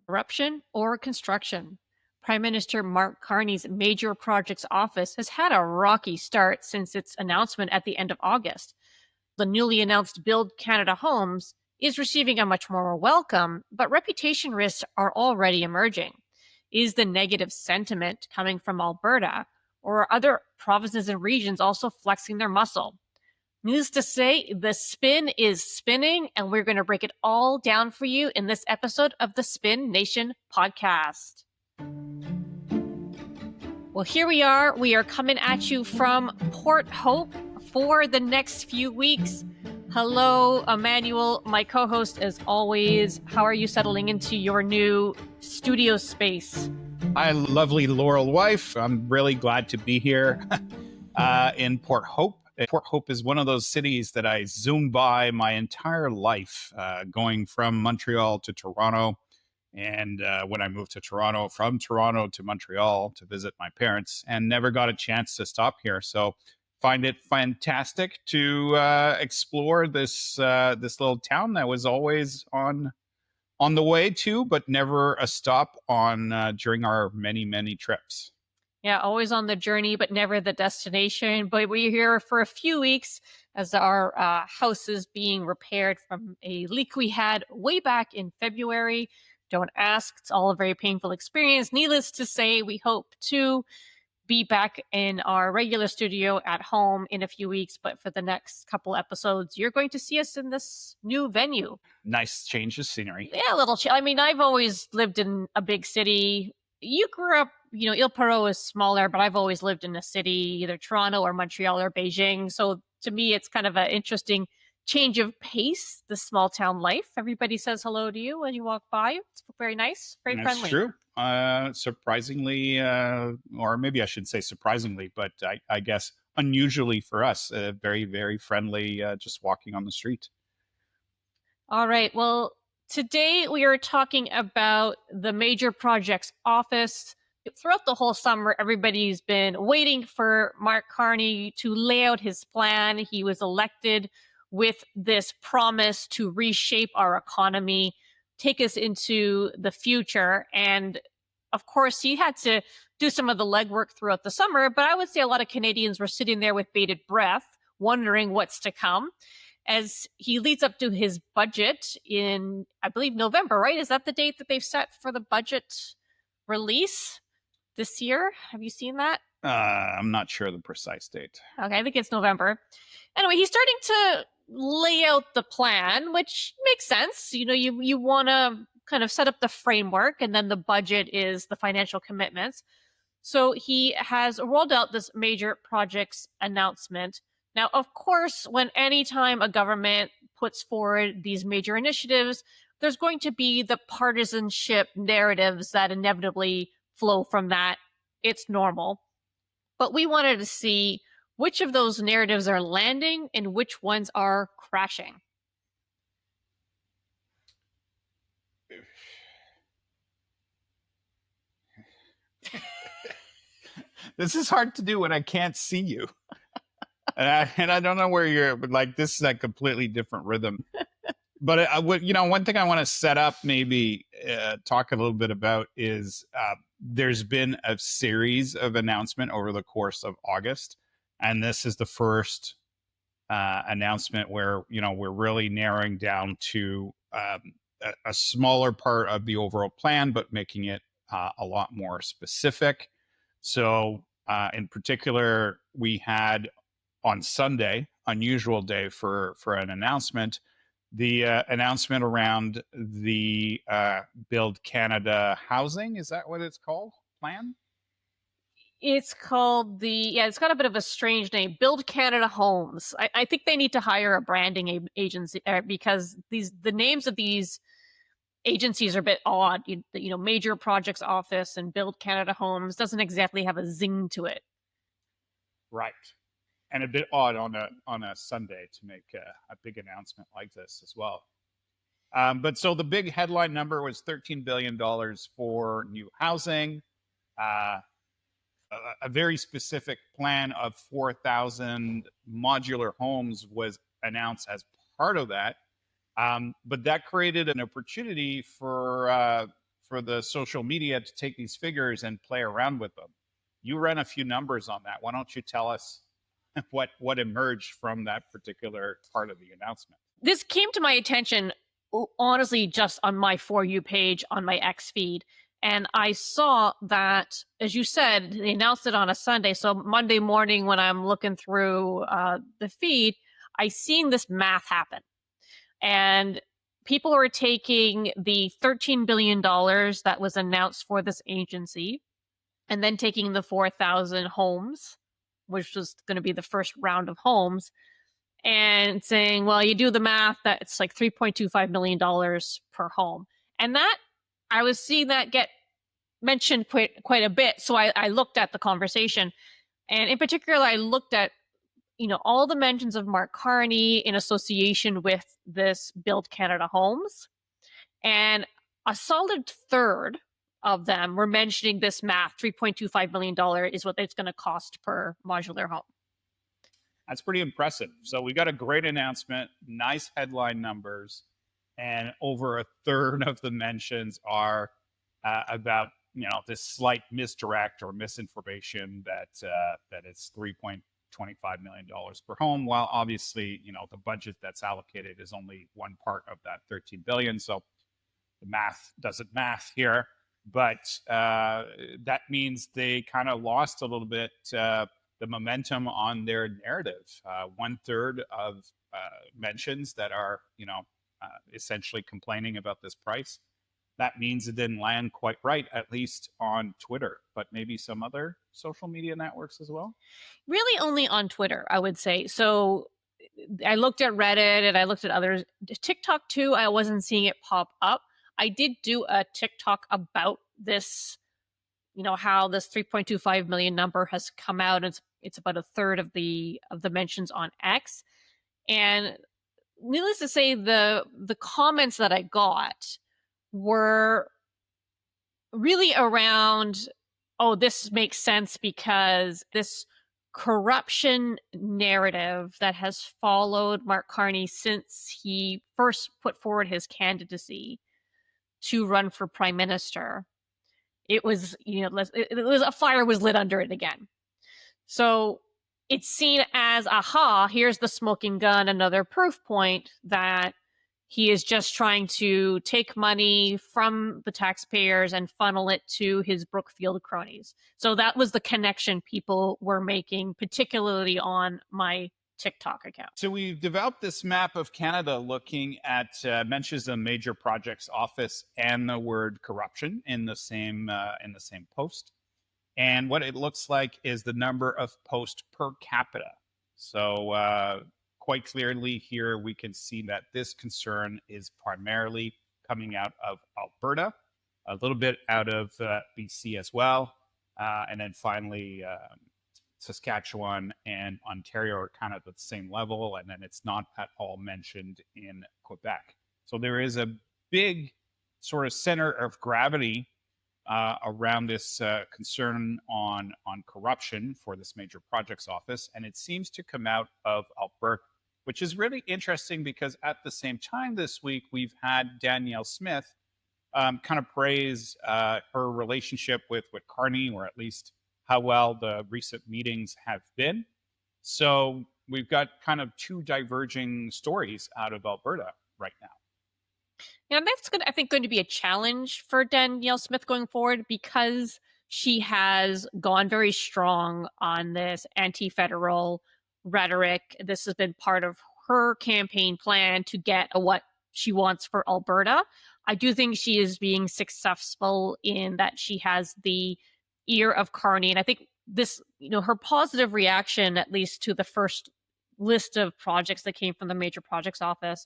Corruption or construction? Prime Minister Mark Carney's Major Projects Office has had a rocky start since its announcement at the end of August. The newly announced Build Canada Homes is receiving a much more welcome, but reputation risks are already emerging. Is the negative sentiment coming from Alberta, or are other provinces and regions also flexing their muscle? Needless to say, the spin is spinning, and we're going to break it all down for you in this episode of the Spin Nation podcast. Well, here we are. We are coming at you from Port Hope for the next few weeks. Hello, Emmanuel, my co-host as always. How are you settling into your new studio space? Hi, lovely Laurel wife. I'm really glad to be here in Port Hope. Port Hope is one of those cities that I zoomed by my entire life, going from Montreal to Toronto. And when I moved to Toronto, from Toronto to Montreal to visit my parents, and never got a chance to stop here. So find it fantastic to explore this little town that was always on the way to, but never a stop on during our many trips. Yeah, always on the journey, but never the destination. But we're here for a few weeks as our house is being repaired from a leak we had way back in February. Don't ask. It's all a very painful experience. Needless to say, we hope to be back in our regular studio at home in a few weeks. But for the next couple episodes, you're going to see us in this new venue. Nice change of scenery. Yeah, a little chill. I mean, I've always lived in a big city. You grew up, Ile Perot is smaller, but I've always lived in a city, either Toronto or Montreal or Beijing. So to me, it's kind of an interesting change of pace, the small town life. Everybody says hello to you when you walk by. It's very nice, very That's friendly. True. Surprisingly, or maybe I should say surprisingly, but I guess unusually for us, very, very friendly, just walking on the street. All right. Well, today we are talking about the Major Projects Office. Throughout the whole summer, everybody's been waiting for Mark Carney to lay out his plan. He was elected with this promise to reshape our economy, take us into the future. And of course, he had to do some of the legwork throughout the summer, but I would say a lot of Canadians were sitting there with bated breath, wondering what's to come as he leads up to his budget in, I believe, November, right? Is that the date that they've set for the budget release this year? Have you seen that? I'm not sure the precise date. Okay, I think it's November. Anyway, he's starting to lay out the plan, which makes sense. You want to kind of set up the framework, and then the budget is the financial commitments. So he has rolled out this major projects announcement. Now, of course, anytime a government puts forward these major initiatives, there's going to be the partisanship narratives that inevitably flow from that. It's normal. But we wanted to see which of those narratives are landing and which ones are crashing. This is hard to do when I can't see you. And I don't know where you're, but like, this is a completely different rhythm. But I would, one thing I want to set up, maybe talk a little bit about is there's been a series of announcement over the course of August. And this is the first announcement where, we're really narrowing down to a smaller part of the overall plan, but making it a lot more specific. So in particular, we had on Sunday, unusual day for an announcement, the announcement around the Build Canada housing. Is that what it's called? Plan? It's called it's got a bit of a strange name, Build Canada Homes. I think they need to hire a branding agency because the names of these agencies are a bit odd. Major Projects Office and Build Canada Homes doesn't exactly have a zing to it. Right. And a bit odd on a Sunday to make a big announcement like this as well. But so the big headline number was $13 billion for new housing. A very specific plan of 4,000 modular homes was announced as part of that. But that created an opportunity for for the social media to take these figures and play around with them. You ran a few numbers on that. Why don't you tell us what emerged from that particular part of the announcement? This came to my attention, honestly, just on my For You page on my X feed. And I saw that, as you said, they announced it on a Sunday. So Monday morning, when I'm looking through the feed, I seen this math happen. And people were taking the $13 billion that was announced for this agency and then taking the 4,000 homes, which was going to be the first round of homes, and saying, well, you do the math, that's like $3.25 million per home. And that, I was seeing that get mentioned quite a bit. So I looked at the conversation. And in particular, I looked at, all the mentions of Mark Carney in association with this Build Canada Homes. And a solid third of them were mentioning this math, $3.25 million is what it's going to cost per modular home. That's pretty impressive. So we got a great announcement, nice headline numbers, and over a third of the mentions are about this slight misdirect or misinformation that it's $3.25 million per home. While obviously the budget that's allocated is only one part of that 13 billion. So the math doesn't math here, but that means they kind of lost a little bit the momentum on their narrative. 1/3 of mentions that are, essentially complaining about this price. That means it didn't land quite right, at least on Twitter, but maybe some other social media networks as well. Really only on Twitter, I would say. So I looked at Reddit and I looked at others. TikTok too, I wasn't seeing it pop up. I did do a TikTok about this, how this 3.25 million number has come out. And it's about a third of the mentions on X. And needless to say, the comments that I got were really around, oh, this makes sense because this corruption narrative that has followed Mark Carney since he first put forward his candidacy to run for prime minister, it was, it was a fire was lit under it again. So it's seen as, aha, here's the smoking gun, another proof point that he is just trying to take money from the taxpayers and funnel it to his Brookfield cronies. So that was the connection people were making, particularly on my TikTok account. So we've developed this map of Canada looking at mentions of major projects office and the word corruption in the same post. And what it looks like is the number of posts per capita. So quite clearly here, we can see that this concern is primarily coming out of Alberta, a little bit out of BC as well. And then finally, Saskatchewan and Ontario are kind of at the same level. And then it's not at all mentioned in Quebec. So there is a big sort of center of gravity around this concern on corruption for this major projects office. And it seems to come out of Alberta, which is really interesting because at the same time this week, we've had Danielle Smith kind of praise her relationship with Carney, or at least how well the recent meetings have been. So we've got kind of two diverging stories out of Alberta right now. Yeah, that's I think, going to be a challenge for Danielle Smith going forward because she has gone very strong on this anti-federal rhetoric. This has been part of her campaign plan to get what she wants for Alberta. I do think she is being successful in that she has the ear of Carney. And I think this, her positive reaction, at least to the first list of projects that came from the major projects office,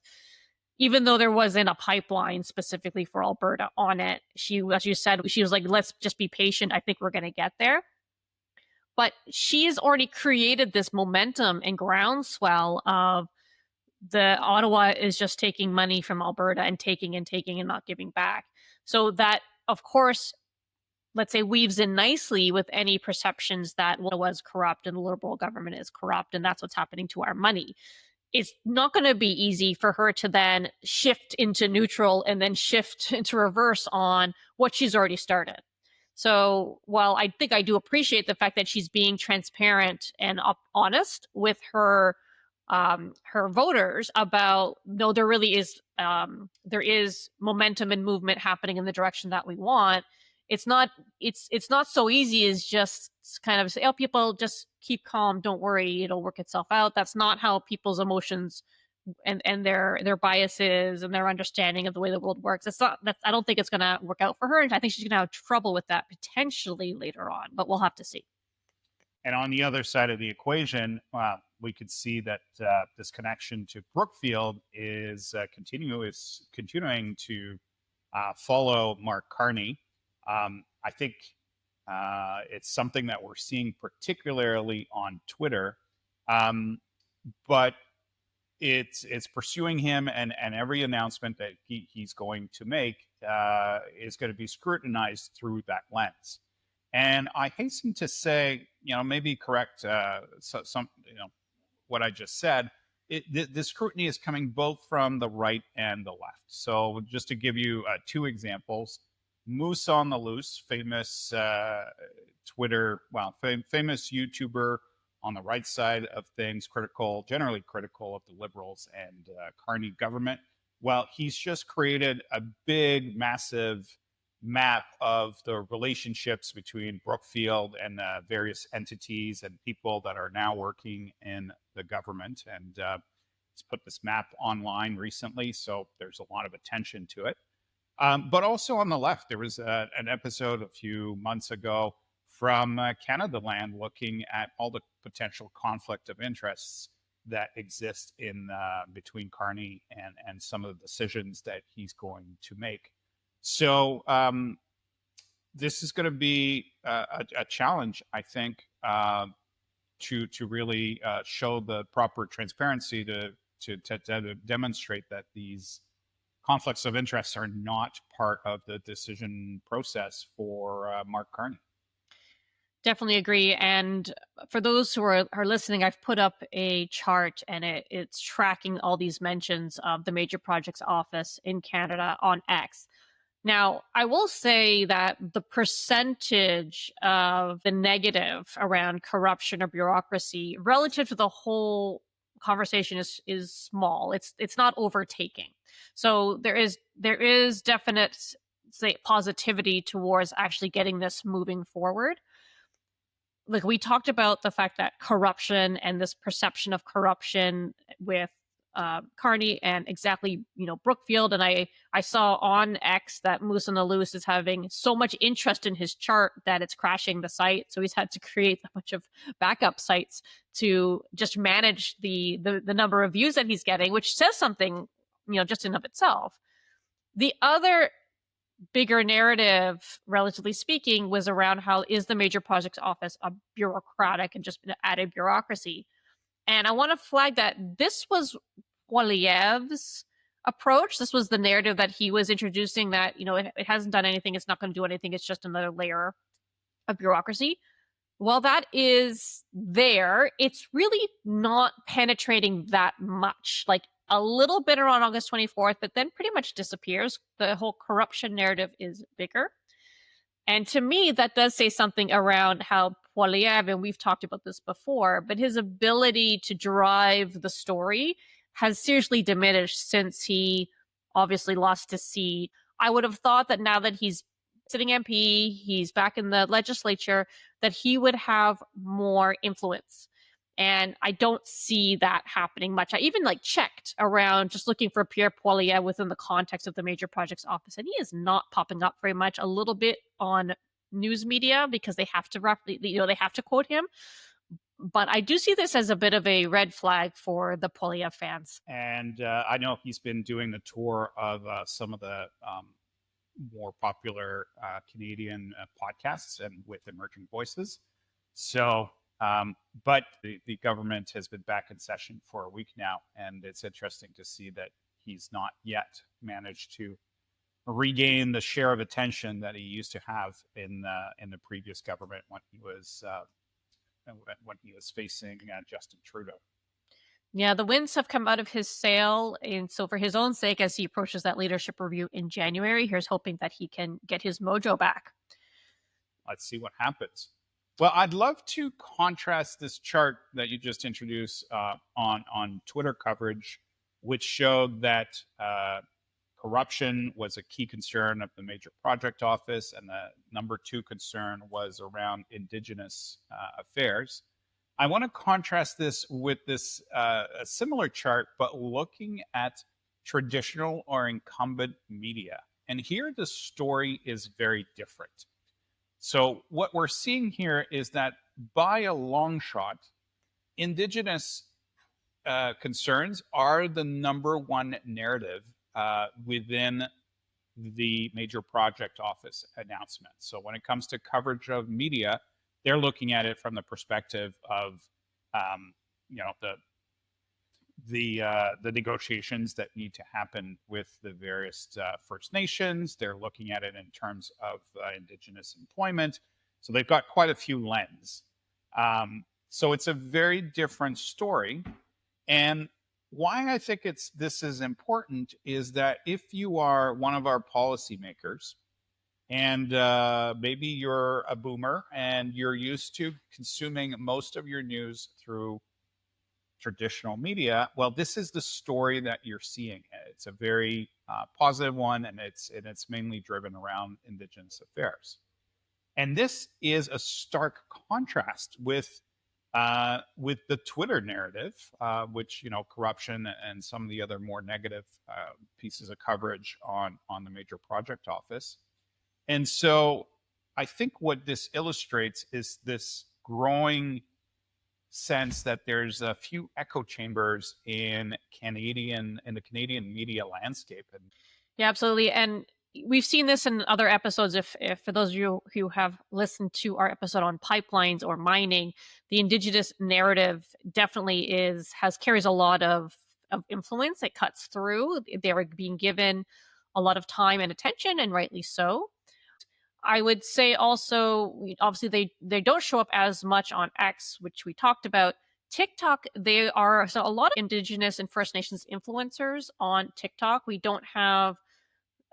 even though there wasn't a pipeline specifically for Alberta on it, she, as you said, she was like, let's just be patient. I think we're going to get there. But she has already created this momentum and groundswell of the Ottawa is just taking money from Alberta and taking and not giving back. So that, of course, let's say weaves in nicely with any perceptions that Ottawa is corrupt and the Liberal government is corrupt, and that's what's happening to our money. it's not going to be easy for her to then shift into neutral and then shift into reverse on what she's already started. So while I think I do appreciate the fact that she's being transparent and honest with her voters about, no, there really is there is momentum and movement happening in the direction that we want. It's not so easy as just kind of say, oh, people just keep calm, don't worry, it'll work itself out. That's not how people's emotions and their biases and their understanding of the way the world works. It's not that I don't think it's going to work out for her, and I think she's going to have trouble with that potentially later on. But we'll have to see. And on the other side of the equation, we could see that this connection to Brookfield is continuing to follow Mark Carney. I think it's something that we're seeing particularly on Twitter, but it's pursuing him, and every announcement that he's going to make is going to be scrutinized through that lens. And I hasten to say, maybe correct what I just said. The scrutiny is coming both from the right and the left. So just to give you two examples, Moose on the Loose, famous famous YouTuber on the right side of things, generally critical of the Liberals and Carney government. Well, he's just created a big, massive map of the relationships between Brookfield and various entities and people that are now working in the government. And he's put this map online recently, so there's a lot of attention to it. But also on the left, there was an episode a few months ago from Canada Land looking at all the potential conflict of interests that exist in between Carney and some of the decisions that he's going to make. So this is going to be a challenge, I think, to really show the proper transparency to demonstrate that these conflicts of interest are not part of the decision process for Mark Carney. Definitely agree. And for those who are listening, I've put up a chart, and it's tracking all these mentions of the Major Projects Office in Canada on X. Now, I will say that the percentage of the negative around corruption or bureaucracy relative to the whole conversation is small. It's not overtaking. So there is definite, say, positivity towards actually getting this moving forward. Like, we talked about the fact that corruption and this perception of corruption with Carney and exactly, Brookfield. And I saw on X that Moose on the Loose is having so much interest in his chart that it's crashing the site. So he's had to create a bunch of backup sites to just manage the number of views that he's getting, which says something, just in of itself. The other bigger narrative, relatively speaking, was around how is the Major Projects Office a bureaucratic and just an added bureaucracy. And I want to flag that this was Poilievre's approach. This was the narrative that he was introducing, that, it hasn't done anything, it's not going to do anything, it's just another layer of bureaucracy. While that is there, it's really not penetrating that much. Like, a little bit around August 24th, but then pretty much disappears. The whole corruption narrative is bigger. And to me, that does say something around how Poilievre, and we've talked about this before, but his ability to drive the story has seriously diminished since he obviously lost his seat. I would have thought that now that he's sitting MP, he's back in the legislature, that he would have more influence. And I don't see that happening much. I even checked around just looking for Pierre Poilievre within the context of the Major Projects Office, and he is not popping up very much. A little bit on news media because they have to they have to quote him. But I do see this as a bit of a red flag for the Poilievre fans. And I know he's been doing the tour of some of the more popular Canadian podcasts and with emerging voices. So. But the government has been back in session for a week now, and it's interesting to see that he's not yet managed to regain the share of attention that he used to have in the previous government when he was facing Justin Trudeau. Yeah, the winds have come out of his sail. And so, for his own sake, as he approaches that leadership review in January, here's hoping that he can get his mojo back. Let's see what happens. Well, I'd love to contrast this chart that you just introduced on Twitter coverage, which showed that corruption was a key concern of the major project office, and the number two concern was around Indigenous affairs. I want to contrast this with this a similar chart, but looking at traditional or incumbent media. And here the story is very different. So what we're seeing here is that by a long shot, Indigenous concerns are the number one narrative within the major project office announcement. So when it comes to coverage of media, they're looking at it from the perspective of you know the negotiations that need to happen with the various First Nations. They're looking at it in terms of Indigenous employment. So they've got quite a few lenses. So it's a very different story. And why I think this is important is that if you are one of our policymakers, and maybe you're a boomer and you're used to consuming most of your news through traditional media, well, this is the story that you're seeing. It's a very positive one, and it's mainly driven around Indigenous affairs. And this is a stark contrast with the Twitter narrative, which corruption and some of the other more negative pieces of coverage on the major project office. And so, I think what this illustrates is this growing sense that there's a few echo chambers in the Canadian media landscape. And Yeah, absolutely. And we've seen this in other episodes. If for those of you who have listened to our episode on pipelines or mining, the Indigenous narrative definitely carries a lot of influence. It cuts through. They are being given a lot of time and attention, and rightly so. I would say also, obviously, they don't show up as much on X, which we talked about. TikTok, they are so a lot of Indigenous and First Nations influencers on TikTok. We don't have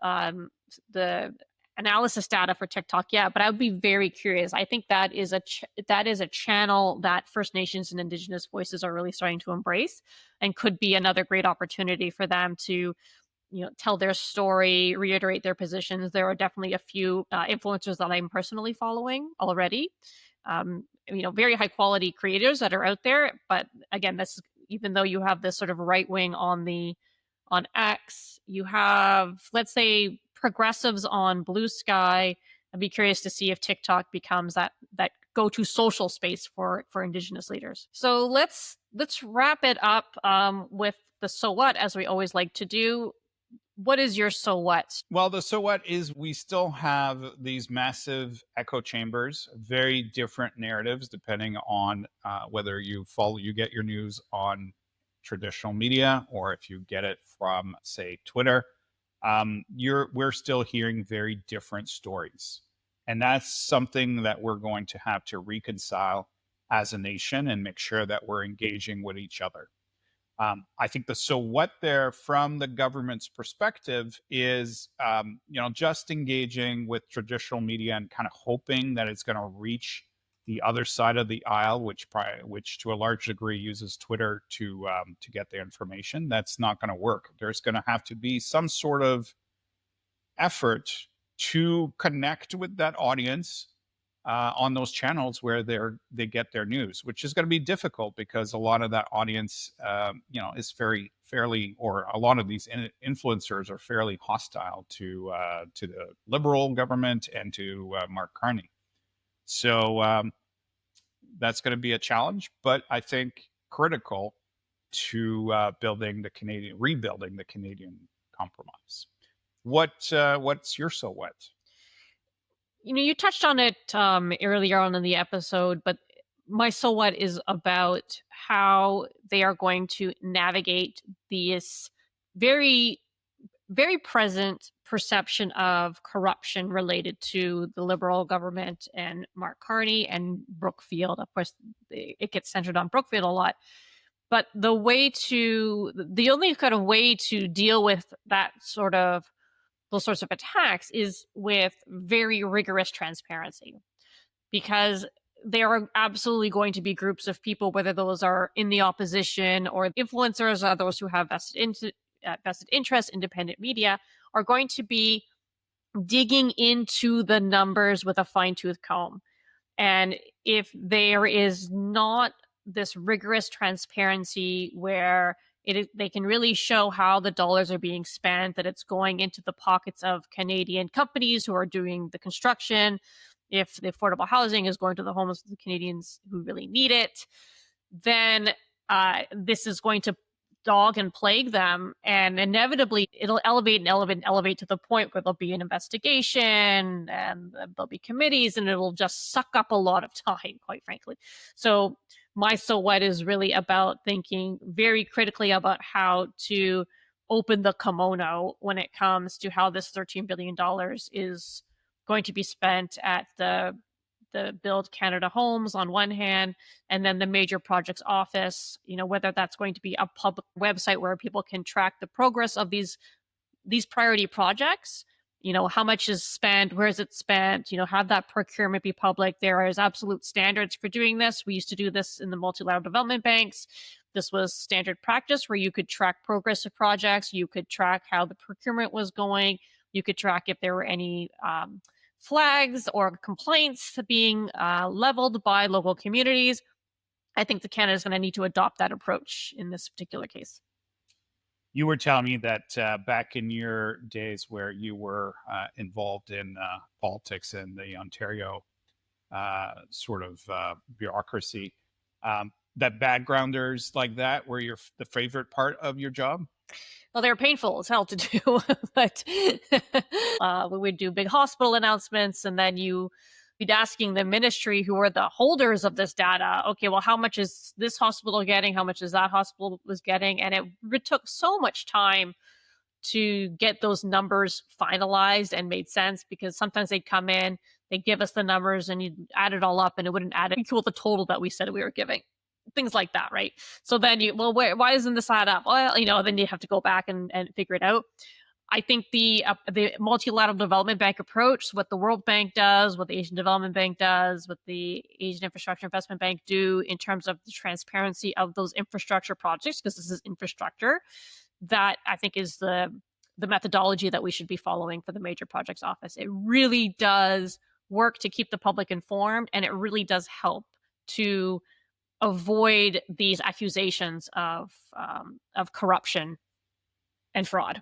the analysis data for TikTok yet, but I would be very curious. I think that is a channel that First Nations and Indigenous voices are really starting to embrace, and could be another great opportunity for them to tell their story, reiterate their positions. There are definitely a few influencers that I'm personally following already. Very high quality creators that are out there. But again, this even though you have this sort of right wing on X, you have, let's say, progressives on Blue Sky. I'd be curious to see if TikTok becomes that go-to social space for Indigenous leaders. So let's wrap it up with the so what, as we always like to do. What is your so what? Well, the so what is we still have these massive echo chambers, very different narratives depending on whether you get your news on traditional media or if you get it from, say, Twitter. We're still hearing very different stories, and that's something that we're going to have to reconcile as a nation and make sure that we're engaging with each other. I think the so what there from the government's perspective is, just engaging with traditional media and kind of hoping that it's going to reach the other side of the aisle, which to a large degree uses Twitter to get their information. That's not going to work. There's going to have to be some sort of effort to connect with that audience on those channels where they get their news, which is going to be difficult because a lot of that audience, is fairly, or a lot of these influencers are fairly hostile to the Liberal government and to Mark Carney. So that's going to be a challenge, but I think critical to rebuilding the Canadian compromise. What's your so what? You touched on it earlier on in the episode, but my so what is about how they are going to navigate this very, very present perception of corruption related to the Liberal government and Mark Carney and Brookfield. Of course, it gets centered on Brookfield a lot. But the only kind of way to deal with those sorts of attacks is with very rigorous transparency, because there are absolutely going to be groups of people, whether those are in the opposition or influencers or those who have vested interest, independent media, are going to be digging into the numbers with a fine tooth comb. And if there is not this rigorous transparency where they can really show how the dollars are being spent, that it's going into the pockets of Canadian companies who are doing the construction, if the affordable housing is going to the homes of the Canadians who really need it, then this is going to dog and plague them. And inevitably, it'll elevate and elevate and elevate to the point where there'll be an investigation and there'll be committees, and it'll just suck up a lot of time, quite frankly. So, my so what is really about thinking very critically about how to open the kimono when it comes to how this $13 billion is going to be spent at the Build Canada Homes on one hand, and then the Major Projects Office, whether that's going to be a public website where people can track the progress of these priority projects, how much is spent, where is it spent, have that procurement be public. There is absolute standards for doing this. We used to do this in the multilateral development banks. This was standard practice where you could track progress of projects, you could track how the procurement was going, you could track if there were any flags or complaints being leveled by local communities. I think that Canada is going to need to adopt that approach in this particular case. You were telling me that back in your days where you were involved in politics and the Ontario sort of bureaucracy, that backgrounders like that were the favorite part of your job? Well, they were painful as hell to do, but we would do big hospital announcements, and then you'd be asking the ministry, who are the holders of this data, okay, well, how much is this hospital getting? How much is that hospital was getting? And it took so much time to get those numbers finalized and made sense, because sometimes they'd come in, they'd give us the numbers, and you'd add it all up, and it wouldn't equal the total that we said we were giving. Things like that, right? So then why doesn't this add up? Well, then you have to go back and figure it out. I think the multilateral development bank approach, what the World Bank does, what the Asian Development Bank does, what the Asian Infrastructure Investment Bank do in terms of the transparency of those infrastructure projects, because this is infrastructure, that I think is the methodology that we should be following for the Major Projects Office. It really does work to keep the public informed, and it really does help to avoid these accusations of corruption and fraud,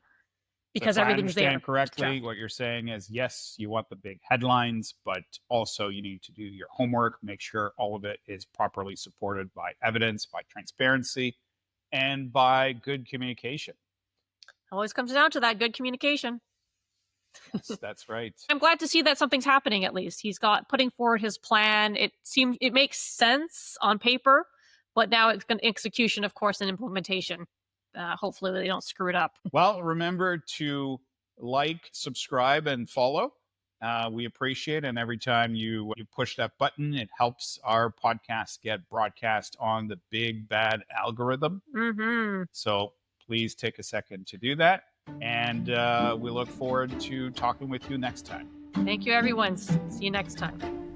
because so everything's there. If I understand correctly, what you're saying is, yes, you want the big headlines, but also you need to do your homework, make sure all of it is properly supported by evidence, by transparency, and by good communication. Always comes down to that good communication. Yes, that's right. I'm glad to see that something's happening. At least he's putting forward his plan. It makes sense on paper, but now it's going to execution, of course, and implementation. Hopefully they don't screw it up. Well, remember to like, subscribe, and follow. We appreciate it. And every time you push that button, it helps our podcast get broadcast on the big bad algorithm. Mm-hmm. So please take a second to do that. And we look forward to talking with you next time. Thank you, everyone. See you next time.